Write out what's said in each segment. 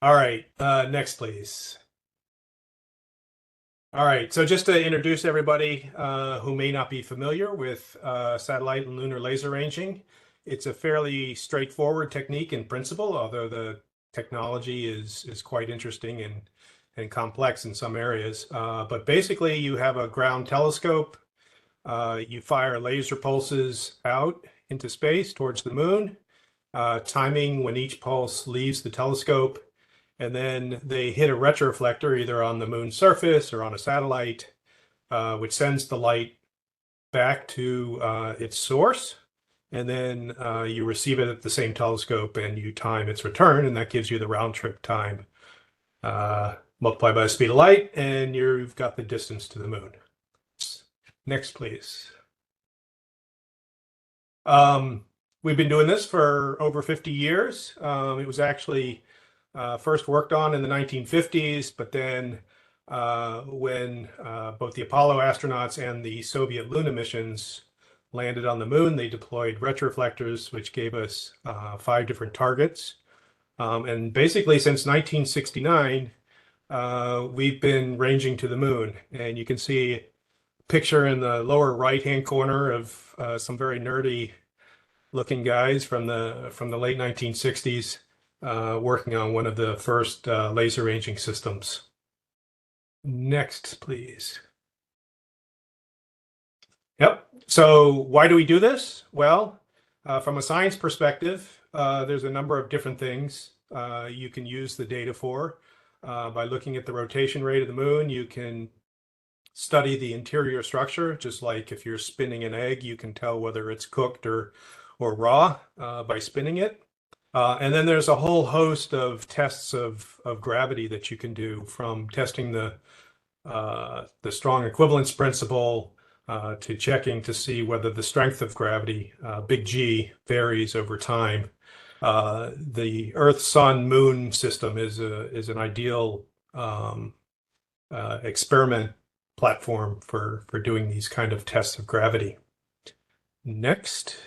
All right, next, please. All right, so just to introduce everybody who may not be familiar with satellite and lunar laser ranging, it's a fairly straightforward technique in principle, although the technology is quite interesting and complex in some areas. But basically, you have a ground telescope. You fire laser pulses out into space towards the moon, timing when each pulse leaves the telescope, and then they hit a retroreflector either on the moon's surface or on a satellite, which sends the light back to its source. And then you receive it at the same telescope and you time its return, and that gives you the round trip time multiplied by the speed of light, and you've got the distance to the moon. Next, please. We've been doing this for over 50 years. It was actually first worked on in the 1950s, but then when both the Apollo astronauts and the Soviet Luna missions landed on the moon, they deployed retroreflectors, which gave us 5 different targets. And basically, since 1969, we've been ranging to the moon. And you can see a picture in the lower right-hand corner of some very nerdy looking guys from the late 1960s working on one of the first laser ranging systems. Next, please. Yep. So why do we do this? Well, from a science perspective, there's a number of different things you can use the data for. By looking at the rotation rate of the moon, you can study the interior structure, just like if you're spinning an egg, you can tell whether it's cooked or raw by spinning it. And then there's a whole host of tests of gravity that you can do, from testing the strong equivalence principle to checking to see whether the strength of gravity, big G, varies over time. The Earth, Sun, Moon system is an ideal experiment platform for doing these kind of tests of gravity. Next.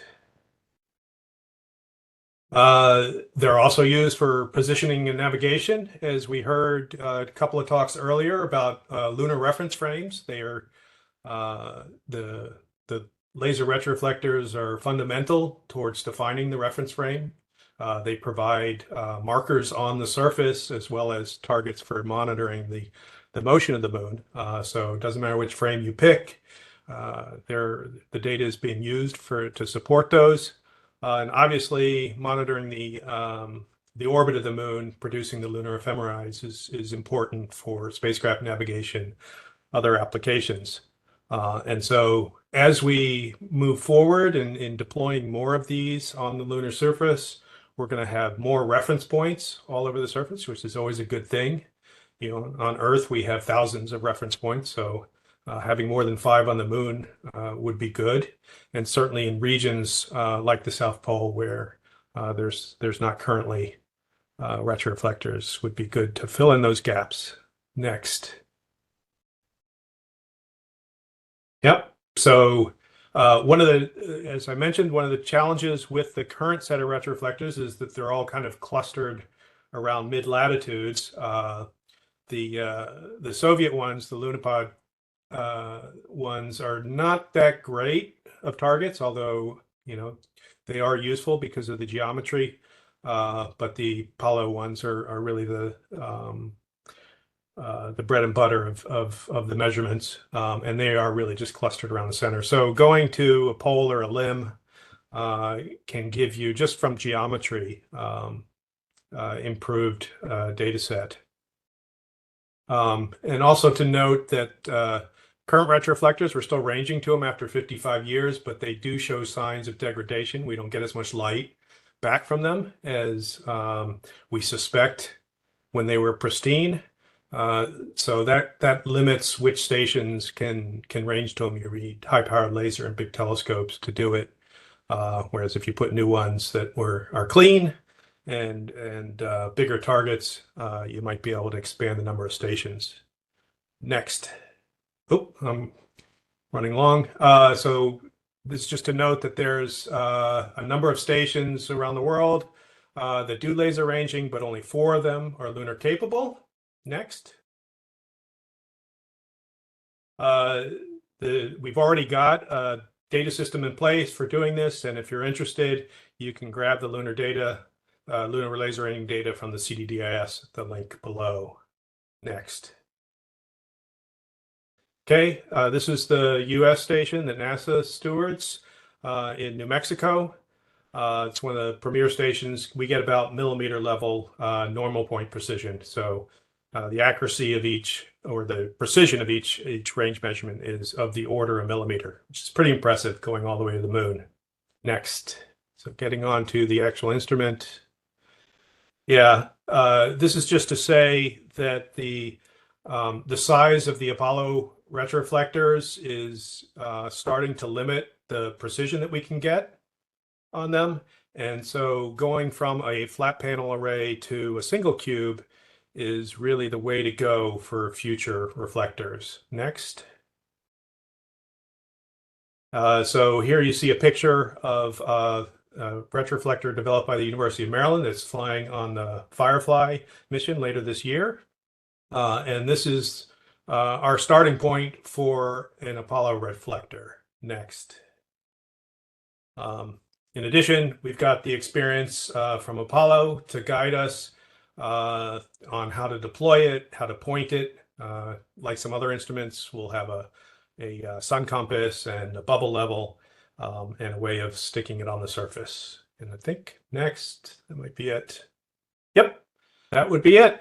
They're also used for positioning and navigation, as we heard a couple of talks earlier about lunar reference frames. They are the laser retroreflectors are fundamental towards defining the reference frame. They provide markers on the surface as well as targets for monitoring the motion of the moon. So it doesn't matter which frame you pick. The data is being used to support those. And obviously, monitoring the orbit of the moon, producing the lunar ephemeris, is important for spacecraft navigation, other applications. And so, as we move forward in deploying more of these on the lunar surface, we're going to have more reference points all over the surface, which is always a good thing. You know, on Earth, we have thousands of reference points, so having more than 5 on the moon would be good, and certainly in regions like the South Pole where there's not currently retroreflectors would be good to fill in those gaps. Next. Yep. So as I mentioned, one of the challenges with the current set of retroreflectors is that they're all kind of clustered around mid-latitudes. The Soviet ones, the Lunapod ones, are not that great of targets, although they are useful because of the geometry. But the Apollo ones are really the bread and butter of the measurements, and they are really just clustered around the center. So going to a pole or a limb can give you, just from geometry, improved data set. And also to note that current retroreflectors, we're still ranging to them after 55 years, but they do show signs of degradation. We don't get as much light back from them as we suspect when they were pristine. So that limits which stations can range to them. You need high-powered laser and big telescopes to do it. Whereas if you put new ones that are clean and bigger targets, you might be able to expand the number of stations. Next. Oh, I'm running long. So this is just to note that there's a number of stations around the world. that do laser ranging, but only 4 of them are lunar capable. Next. We've already got a data system in place for doing this, and if you're interested, you can grab the lunar data, lunar laser ranging data from the CDDIS at the link below. Next. Okay, this is the US station that NASA stewards in New Mexico. It's one of the premier stations. We get about millimeter level normal point precision. So the accuracy of each, or the precision of each range measurement is of the order of millimeter, which is pretty impressive going all the way to the moon. Next. So getting on to the actual instrument. Yeah, this is just to say that the size of the Apollo retroreflectors is starting to limit the precision that we can get on them. And so going from a flat panel array to a single cube is really the way to go for future reflectors. Next. So here you see a picture of a retroreflector developed by the University of Maryland that's flying on the Firefly mission later this year. And this is our starting point for an Apollo reflector. Next. In addition, we've got the experience from Apollo to guide us on how to deploy it, how to point it. Like some other instruments, we'll have a sun compass and a bubble level and a way of sticking it on the surface. And I think next, that might be it. Yep, that would be it.